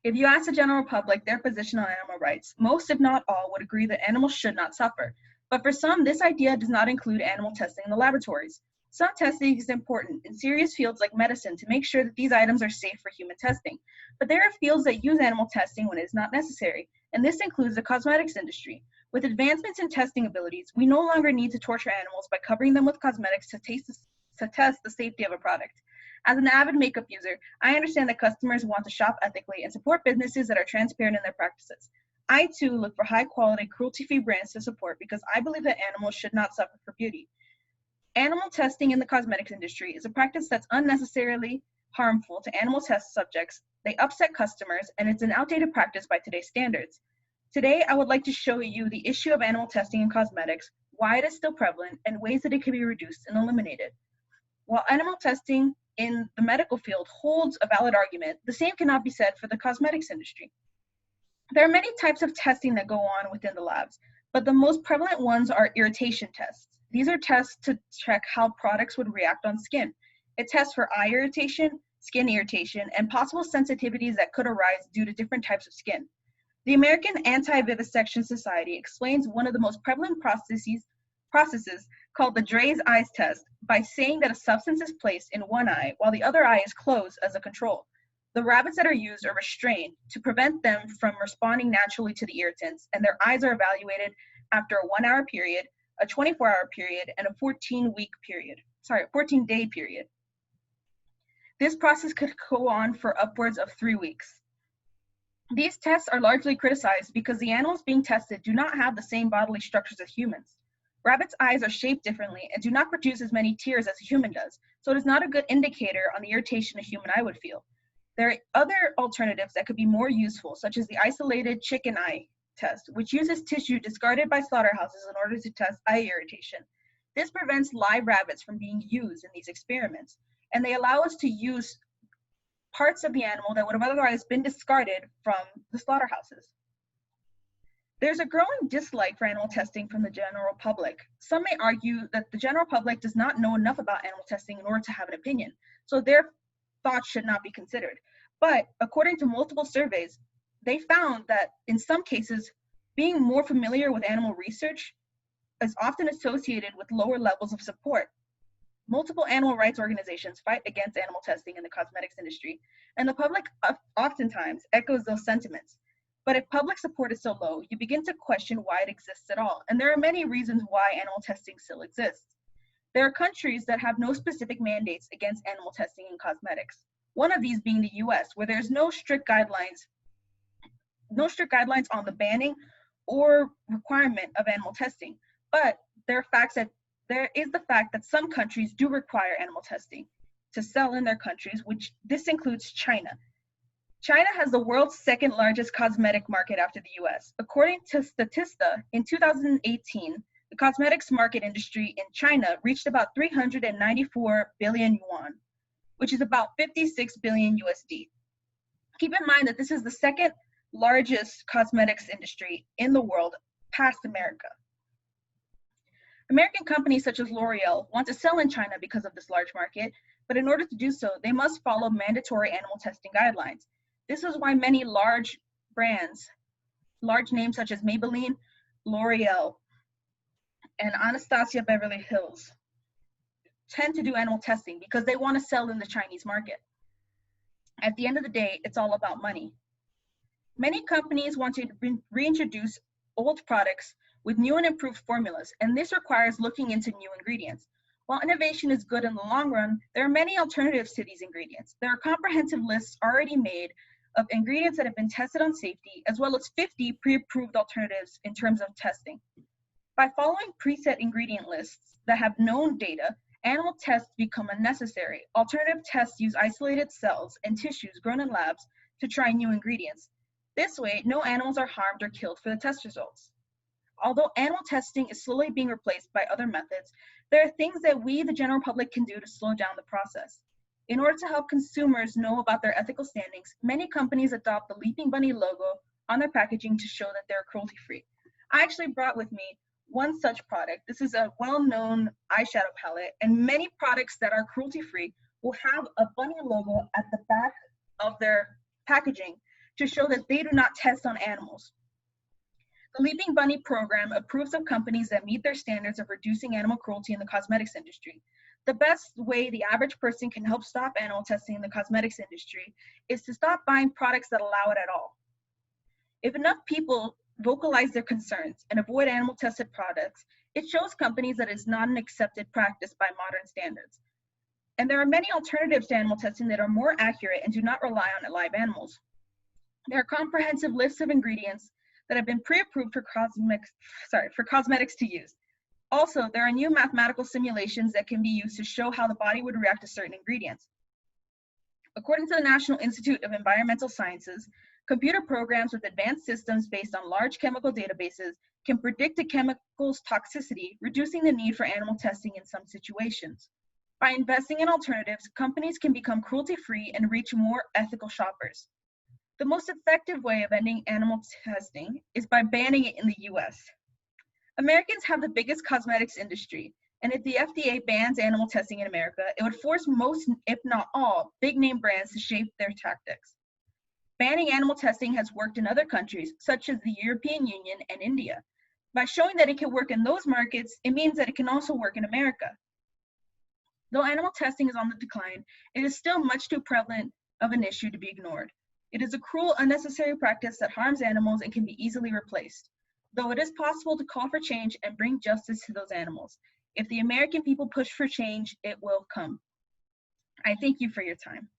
If you ask the general public their position on animal rights, most, if not all, would agree that animals should not suffer. But for some, this idea does not include animal testing in the laboratories. Some testing is important in serious fields like medicine to make sure that these items are safe for human testing. But there are fields that use animal testing when it is not necessary, and this includes the cosmetics industry. With advancements in testing abilities, we no longer need to torture animals by covering them with cosmetics to test the safety of a product. As an avid makeup user, I understand that customers want to shop ethically and support businesses that are transparent in their practices. I too look for high-quality, cruelty-free brands to support because I believe that animals should not suffer for beauty. Animal testing in the cosmetics industry is a practice that's unnecessarily harmful to animal test subjects. They upset customers, and it's an outdated practice by today's standards. Today, I would like to show you the issue of animal testing in cosmetics, why it is still prevalent, and ways that it can be reduced and eliminated. While animal testing in the medical field holds a valid argument, the same cannot be said for the cosmetics industry. There are many types of testing that go on within the labs, but the most prevalent ones are irritation tests. These are tests to check how products would react on skin. It tests for eye irritation, skin irritation, and possible sensitivities that could arise due to different types of skin. The American Anti-Vivisection Society explains one of the most prevalent processes called the Dre's eyes test by saying that a substance is placed in one eye while the other eye is closed as a control. The rabbits that are used are restrained to prevent them from responding naturally to the irritants, and their eyes are evaluated after a 1 hour period, a 24-hour period, and a 14-day period. This process could go on for upwards of 3 weeks. These tests are largely criticized because the animals being tested do not have the same bodily structures as humans. Rabbits' eyes are shaped differently and do not produce as many tears as a human does, so it is not a good indicator on the irritation a human eye would feel. There are other alternatives that could be more useful, such as the isolated chicken eye test, which uses tissue discarded by slaughterhouses in order to test eye irritation. This prevents live rabbits from being used in these experiments, and they allow us to use parts of the animal that would have otherwise been discarded from the slaughterhouses. There's a growing dislike for animal testing from the general public. Some may argue that the general public does not know enough about animal testing in order to have an opinion, so their thoughts should not be considered. But according to multiple surveys, they found that in some cases, being more familiar with animal research is often associated with lower levels of support. Multiple animal rights organizations fight against animal testing in the cosmetics industry, and the public oftentimes echoes those sentiments. But if public support is so low, you begin to question why it exists at all, and there are many reasons why animal testing still exists. There are countries that have no specific mandates against animal testing in cosmetics. One of these being the US, where there's no strict guidelines on the banning or requirement of animal testing. But there is the fact that some countries do require animal testing to sell in their countries, which this includes China. China has the world's second largest cosmetic market after the US. According to Statista, in 2018, the cosmetics market industry in China reached about 394 billion yuan, which is about 56 billion USD. Keep in mind that this is the second largest cosmetics industry in the world past America. American companies such as L'Oreal want to sell in China because of this large market, but in order to do so, they must follow mandatory animal testing guidelines. This is why many large brands, large names such as Maybelline, L'Oreal, and Anastasia Beverly Hills tend to do animal testing because they want to sell in the Chinese market. At the end of the day, it's all about money. Many companies want to reintroduce old products with new and improved formulas, and this requires looking into new ingredients. While innovation is good in the long run, there are many alternatives to these ingredients. There are comprehensive lists already made of ingredients that have been tested on safety, as well as 50 pre-approved alternatives in terms of testing. By following preset ingredient lists that have known data, animal tests become unnecessary. Alternative tests use isolated cells and tissues grown in labs to try new ingredients. This way, no animals are harmed or killed for the test results. Although animal testing is slowly being replaced by other methods, there are things that we, the general public, can do to slow down the process. In order to help consumers know about their ethical standings, many companies adopt the Leaping Bunny logo on their packaging to show that they're cruelty-free. I actually brought with me one such product. This is a well-known eyeshadow palette, and many products that are cruelty-free will have a bunny logo at the back of their packaging to show that they do not test on animals. The Leaping Bunny program approves of companies that meet their standards of reducing animal cruelty in the cosmetics industry. The best way the average person can help stop animal testing in the cosmetics industry is to stop buying products that allow it at all. If enough people vocalize their concerns and avoid animal tested products, it shows companies that it's not an accepted practice by modern standards. And there are many alternatives to animal testing that are more accurate and do not rely on live animals. There are comprehensive lists of ingredients that have been pre-approved for cosmetics to use. Also, there are new mathematical simulations that can be used to show how the body would react to certain ingredients. According to the National Institute of Environmental Sciences, computer programs with advanced systems based on large chemical databases can predict a chemical's toxicity, reducing the need for animal testing in some situations. By investing in alternatives, companies can become cruelty-free and reach more ethical shoppers. The most effective way of ending animal testing is by banning it in the US. Americans have the biggest cosmetics industry, and if the FDA bans animal testing in America, it would force most, if not all, big-name brands to shape their tactics. Banning animal testing has worked in other countries, such as the European Union and India. By showing that it can work in those markets, it means that it can also work in America. Though animal testing is on the decline, it is still much too prevalent of an issue to be ignored. It is a cruel, unnecessary practice that harms animals and can be easily replaced. Though it is possible to call for change and bring justice to those animals. If the American people push for change, it will come. I thank you for your time.